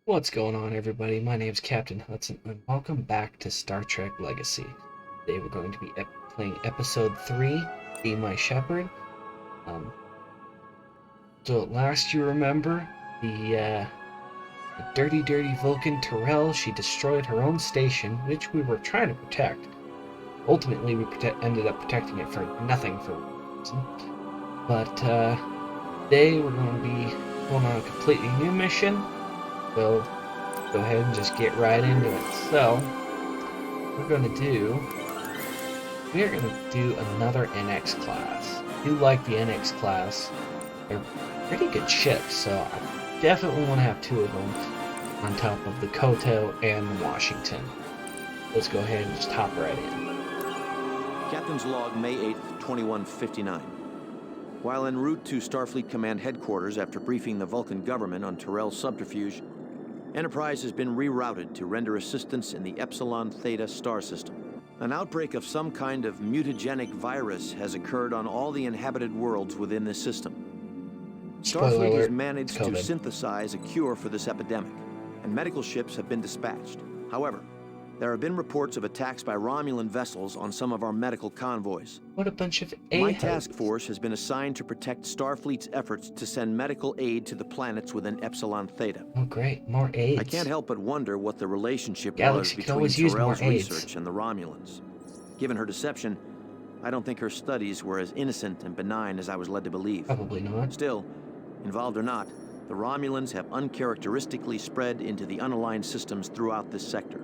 What's going on, everybody? My name's Captain Hudson, and welcome back to Star Trek Legacy. Today we're going to be playing Episode 3, Be My Shepard. Um, so last you remember, the dirty Vulcan Terrell, she destroyed her own station, which we were trying to protect. Ultimately, we ended up protecting it for nothing for one reason. But today we're going to be going on a completely new mission. So go ahead and just get right into it. So we're going to do another NX class. I do like the NX class. They're pretty good ships, so I definitely want to have two of them on top of the Koto and the Washington. Let's go ahead and just hop right in. Captain's log, May 8th, 2159. While en route to Starfleet Command Headquarters after briefing the Vulcan government on Terrell's subterfuge, Enterprise has been rerouted to render assistance in the Epsilon Theta star system. An outbreak of some kind of mutagenic virus has occurred on all the inhabited worlds within this system. Starfleet has managed to synthesize a cure for this epidemic, and medical ships have been dispatched. However, there have been reports of attacks by Romulan vessels on some of our medical convoys. What a bunch of My task force has been assigned to protect Starfleet's efforts to send medical aid to the planets within Epsilon Theta. Oh great, more aids. I can't help but wonder what the relationship Galaxy was could between always use more Terrell's aids. research and the Romulans. Given her deception, I don't think her studies were as innocent and benign as I was led to believe. Probably not. Still, involved or not, the Romulans have uncharacteristically spread into the unaligned systems throughout this sector.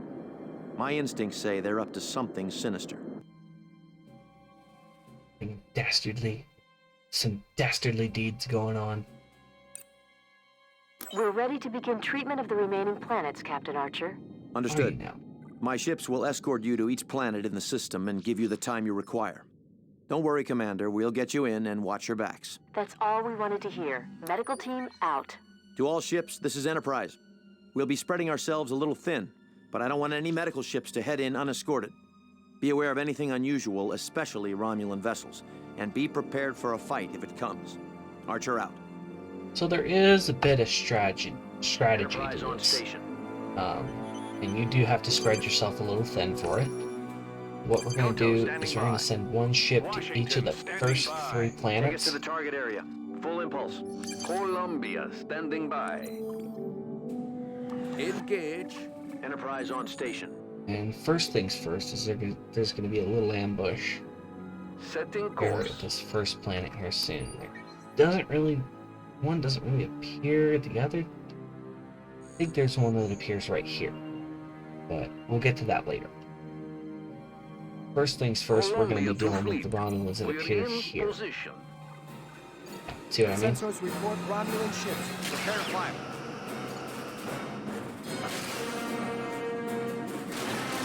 My instincts say they're up to something sinister. Some dastardly deeds going on. We're ready to begin treatment of the remaining planets, Captain Archer. Understood. My ships will escort you to each planet in the system and give you the time you require. Don't worry, Commander. We'll get you in and watch your backs. That's all we wanted to hear. Medical team out. To all ships, this is Enterprise. We'll be spreading ourselves a little thin, but I don't want any medical ships to head in unescorted. Be aware of anything unusual, especially Romulan vessels, and be prepared for a fight if it comes. Archer out. So there is a bit of strategy Enterprise to on this. station. And you do have to spread yourself a little thin for it. What we're going to do is we're going to send one ship to each of the first three planets. Take us to the target area. Full impulse. Columbia standing by. Engage. Enterprise on station. And first things first is there's going to be a little ambush Setting here course. at this first planet here soon. One doesn't really appear, the other, I think there's one that appears right here. But we'll get to that later. First things first, we're going to be dealing with the Romulans that appear here. Position. See what I mean? Sensors report Romulan ships. Prepare fire.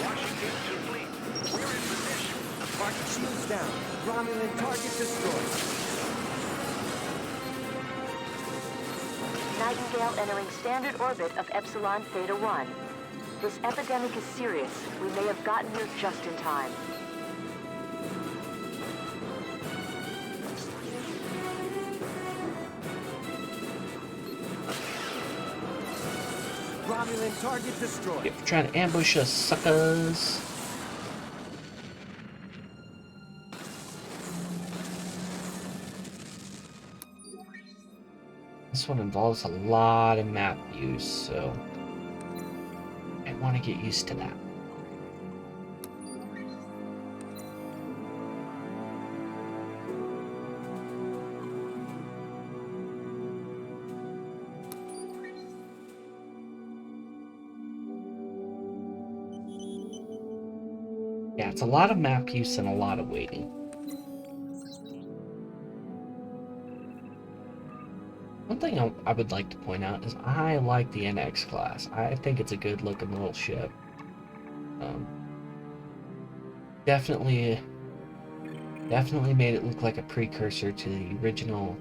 Washington to fleet. We're in position. Target shields down. Romulan target destroyed. Nightingale entering standard orbit of Epsilon Theta 1. This epidemic is serious. We may have gotten here just in time. Romulan target destroyed. Yep, trying to ambush us, suckers. This one involves a lot of map use, so I want to get used to that. Yeah, it's a lot of map use and a lot of waiting. One thing I would like to point out is I like the NX class. I think it's a good looking little ship. Definitely made it look like a precursor to the original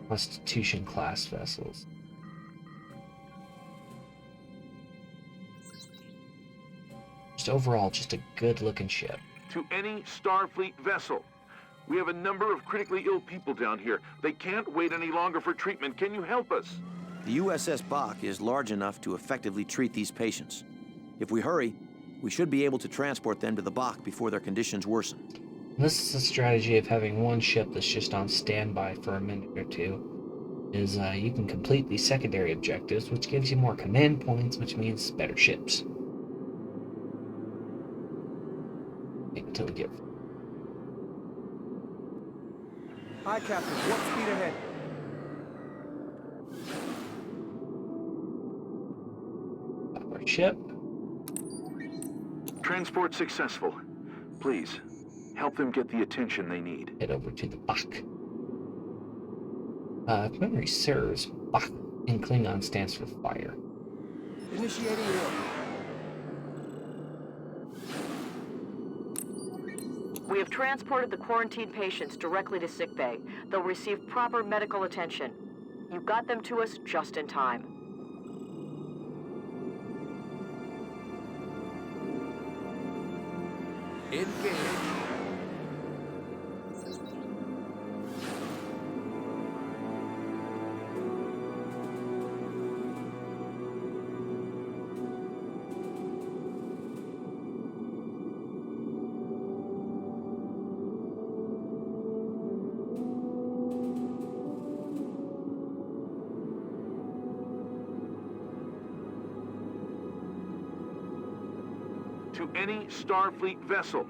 Constitution class vessels. Just overall, just a good looking ship. To any Starfleet vessel. We have a number of critically ill people down here. They can't wait any longer for treatment. Can you help us? The USS Bach is large enough to effectively treat these patients. If we hurry, we should be able to transport them to the Bach before their conditions worsen. This is a strategy of having one ship that's just on standby for a minute or two. Is you can complete these secondary objectives, which gives you more command points, which means better ships. Until we get... Hi, Captain. Warp speed ahead. our ship. Transport successful. Please, help them get the attention they need. Head over to the Bach. If memory serves, Bach in Klingon stands for fire. Initiating warp. We have transported the quarantined patients directly to sickbay. They'll receive proper medical attention. You got them to us just in time. Engage. To any Starfleet vessel.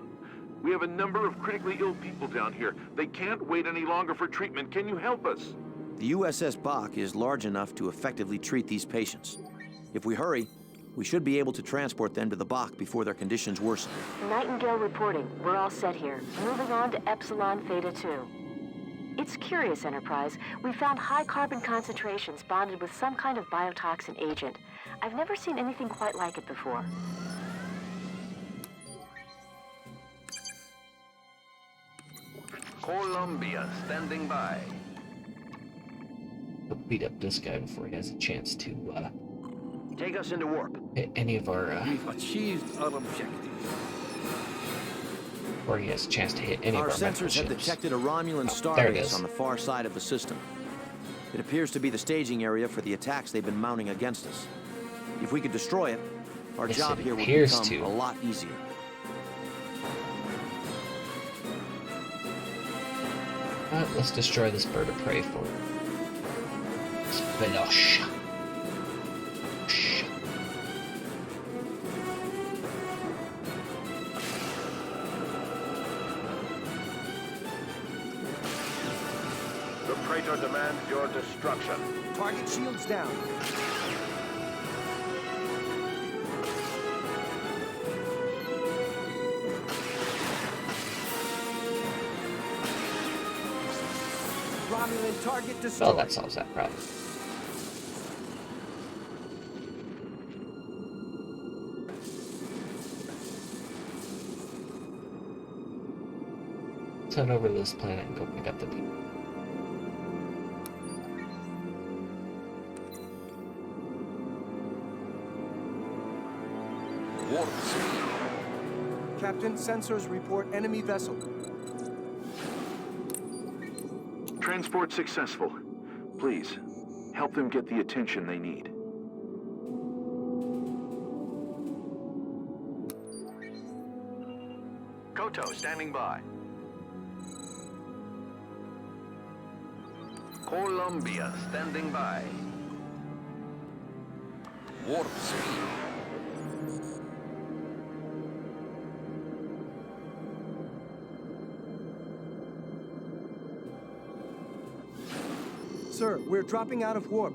We have a number of critically ill people down here. They can't wait any longer for treatment. Can you help us? The USS Bach is large enough to effectively treat these patients. If we hurry, we should be able to transport them to the Bach before their conditions worsen. Nightingale reporting. We're all set here. Moving on to Epsilon Theta 2. It's curious, Enterprise. We found high carbon concentrations bonded with some kind of biotoxin agent. I've never seen anything quite like it before. Columbia, standing by. We'll beat up this guy before he has a chance to Take us into warp. hit any of our We've achieved our objective. or he has a chance to hit any Our of our medical sensors have ships. detected a Romulan there it starbase is. on the far side of the system. It appears to be the staging area for the attacks they've been mounting against us. If we could destroy it, our Yes, job it here would appears become to. a lot easier. Let's destroy this bird of prey for Velosh. The Praetor demands your destruction. Target shields down. Romulan target destroyed. Well, that solves that problem. Let's head over to this planet and go pick up the people. Warp speed. Captain, sensors report enemy vessel. Transport successful. Please, help them get the attention they need. Koto, standing by. Columbia, standing by. Warp speed. Sir, we're dropping out of warp.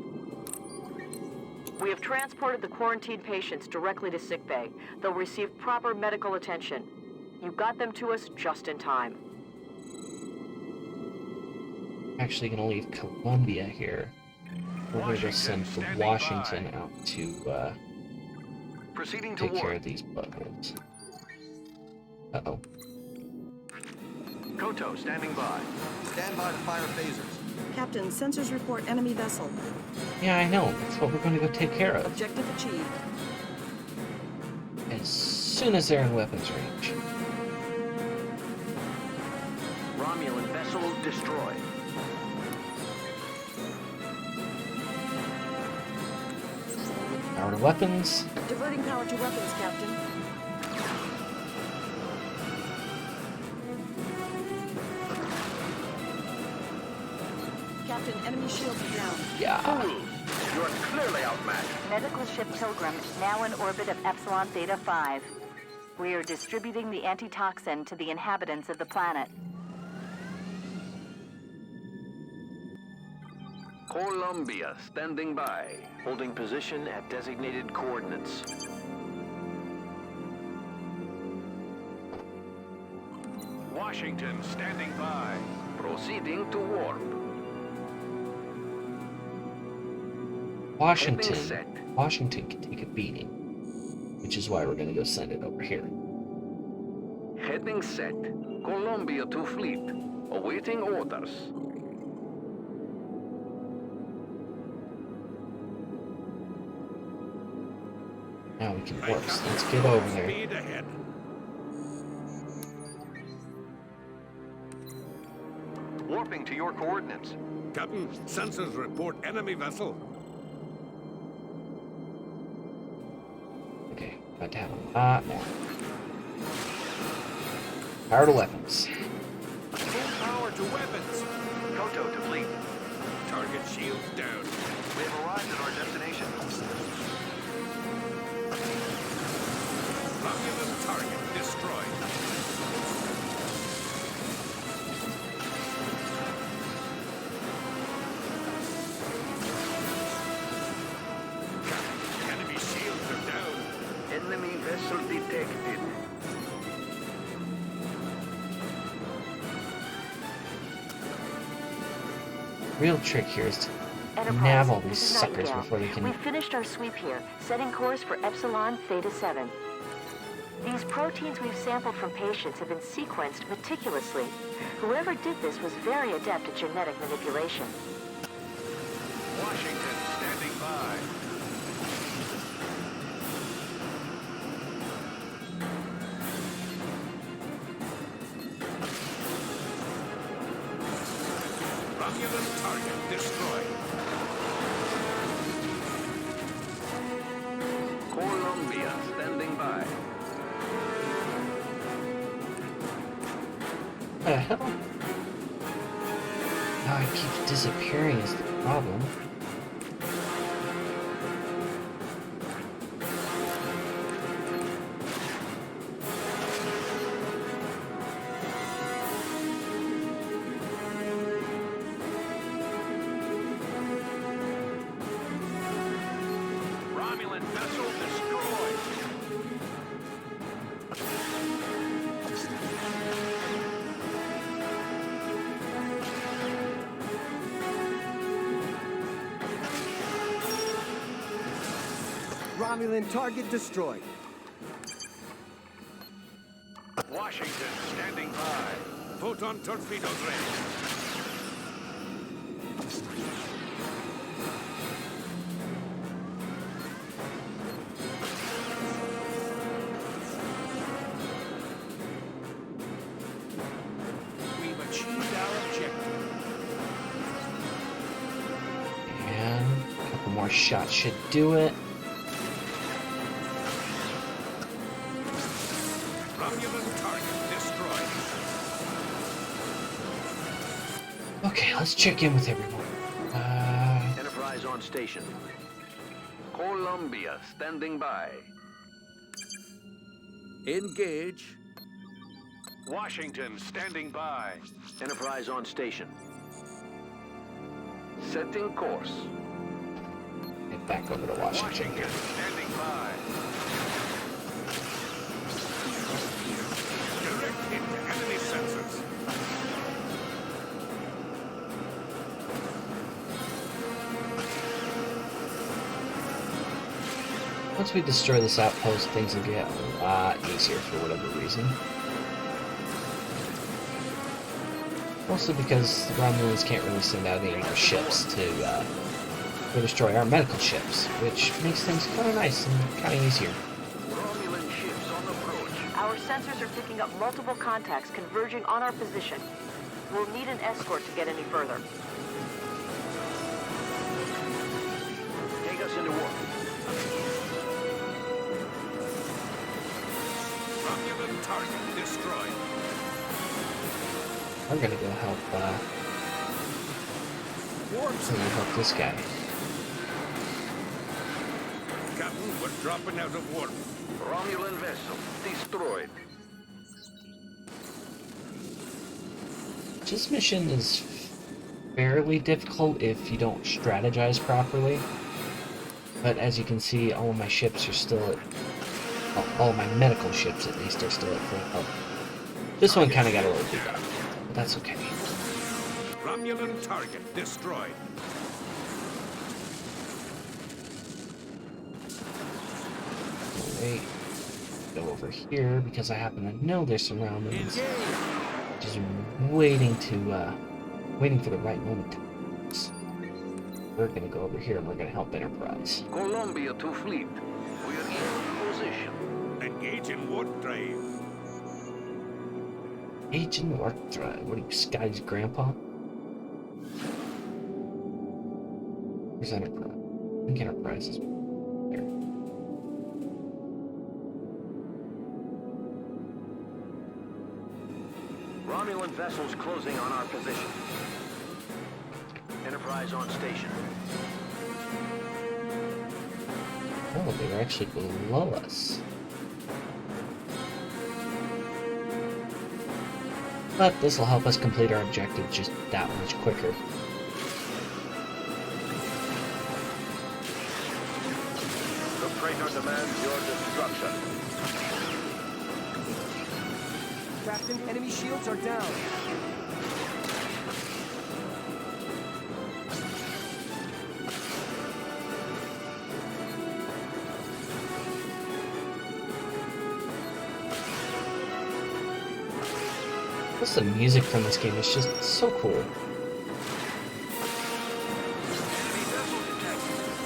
We have transported the quarantined patients directly to sickbay. They'll receive proper medical attention. You got them to us just in time. Actually gonna leave Columbia here. We're gonna Washington, just send standing Washington by. out to Proceeding to take care warp. of these buttholes. Uh-oh. Koto, standing by. Stand by to fire phasers. Captain, sensors report enemy vessel. Yeah, I know. That's what we're gonna go take care of. Objective achieved. As soon as they're in weapons range. Romulan vessel destroyed. Power to weapons. Diverting power to weapons, Captain. Captain, enemy shields are down. Yeah. You are clearly outmatched. Medical ship Pilgrim, now in orbit of Epsilon Theta 5. We are distributing the antitoxin to the inhabitants of the planet. Columbia, standing by. Holding position at designated coordinates. Washington, standing by. Proceeding to warp. Washington. Heading set. Washington can take a beating, which is why we're gonna go send it over here. Heading set. Columbia to fleet. Awaiting orders. Now we can work. So let's get over there. Speed ahead. Warping to your coordinates. Captain, sensors report enemy vessel. Okay, got to have a lot more. Power to weapons. Full power to weapons. Koto to fleet. Target shields down. We have arrived at our destination. Romulan target destroyed. Captain, enemy shields are down. Enemy vessel detected. Real trick here is to Enterprise, nab all these this is suckers Nightingale. before they can. We finished our sweep here, setting course for Epsilon Theta 7. These proteins we've sampled from patients have been sequenced meticulously. Whoever did this was very adept at genetic manipulation. Washington, standing by. Romulan target destroyed. Columbia, standing by. What the hell? Now it keeps disappearing is the problem. Romulan vessel destroyed. Romulan target destroyed. Washington, standing by. Photon torpedoes ready. We've achieved our objective. And a couple more shots should do it. Romulan target destroyed. Okay, let's check in with everyone. Enterprise on station. Columbia, standing by. Engage. Washington, standing by. Enterprise on station. Setting course. Head back over to Washington. Washington, standing by. Direct hit to enemy sensors. Once we destroy this outpost, things will get a lot easier for whatever reason. Mostly because the Romulans can't really send out any more ships to destroy our medical ships, which makes things kind of nice and kind of easier. Romulan ships on approach. Our sensors are picking up multiple contacts converging on our position. We'll need an escort to get any further. Take us into warp. target destroyed. We're gonna go help, Warps. I'm gonna help this guy. Captain, we're dropping out of warp. Romulan vessel destroyed. This mission is fairly difficult if you don't strategize properly. But as you can see, all of my ships are still at... all of my medical ships, at least, are still at full health. This one kind of got a little beat up, but that's okay. Romulan target destroyed. Wait. Go over here, because I happen to know there's surroundings. Just waiting for the right moment to... We're gonna go over here and we're gonna help Enterprise. Columbia to fleet. We're in position. Engage in warp drive. Agent Warp Drive. What are you, Scotty's grandpa? Where's Enterprise? I think Enterprise is there. Romulan vessels closing on our position. Enterprise on station. Oh, they're actually below us. But this will help us complete our objective just that much quicker. The freighter demands your destruction. Captain, enemy shields are down. Plus the music from this game is just so cool.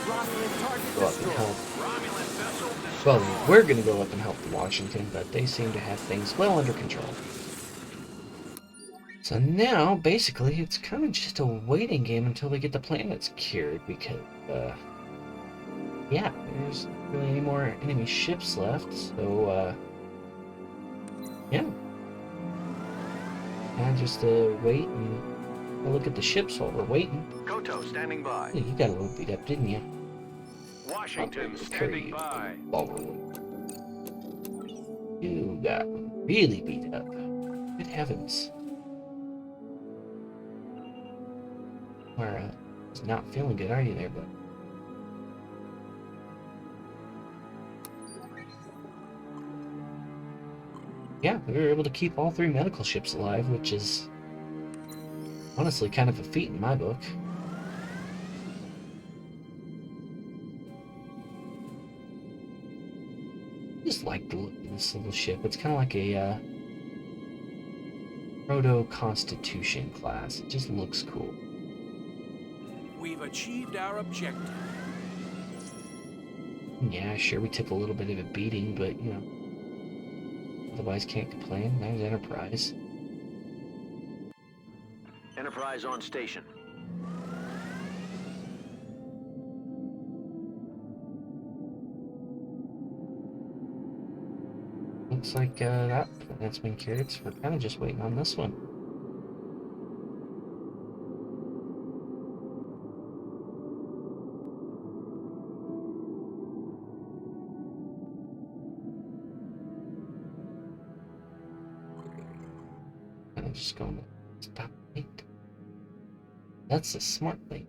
Romulan target Go up and destroyed. help. Romulan vessel destroyed. Well, we're gonna go up and help Washington, but they seem to have things well under control. So now, basically, it's kind of just a waiting game until they get the planets cured, because, yeah, there's not really any more enemy ships left, so, yeah. And just wait and look at the ships while we're waiting. Koto standing by. Hey, you got a little beat up, didn't you? Washington Okay, standing by. While we're waiting. You got really beat up. Good heavens. Or, not feeling good, are you there, bud? Yeah, we were able to keep all 3 medical ships alive, which is honestly kind of a feat in my book. I just like the look of this little ship. It's kind of like a proto-Constitution class. It just looks cool. We've achieved our objective. Yeah, sure, we took a little bit of a beating, but, you know, otherwise can't complain. There's Enterprise. Enterprise on station. Looks like that's been cured, so we're kind of just waiting on this one. And I'm just going to stop it. That's the smart thing.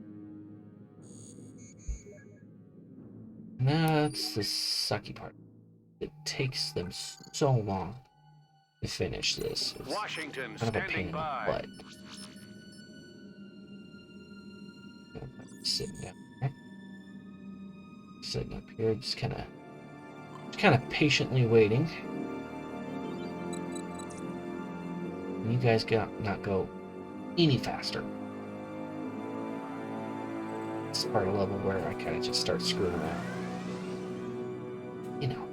That's the sucky part. It takes them so long to finish this. It's Washington kind of a pain standing in the by. butt. Sitting down there. Sitting up here, just kind of patiently waiting. And you guys not go any faster. This is part of the level where I kind of just start screwing around. You know.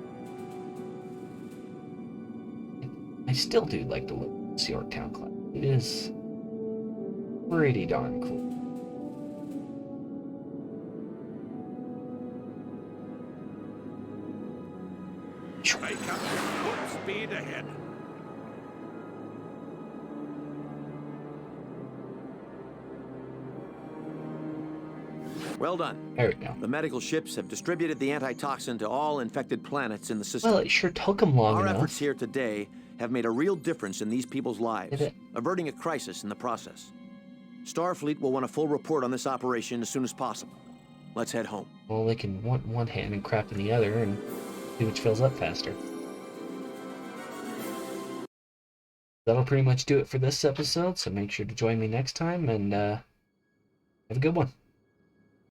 I still do like the look of this Yorktown class. It is pretty darn cool. Hey, Captain, full speed ahead. Well done. There we go. The medical ships have distributed the antitoxin to all infected planets in the system. Well, it sure took them long Our enough. efforts here today have made a real difference in these people's lives, Did it? averting a crisis in the process. Starfleet will want a full report on this operation as soon as possible. Let's head home. Well, they can want one hand and crap in the other and see which fills up faster. That'll pretty much do it for this episode, so make sure to join me next time, and have a good one.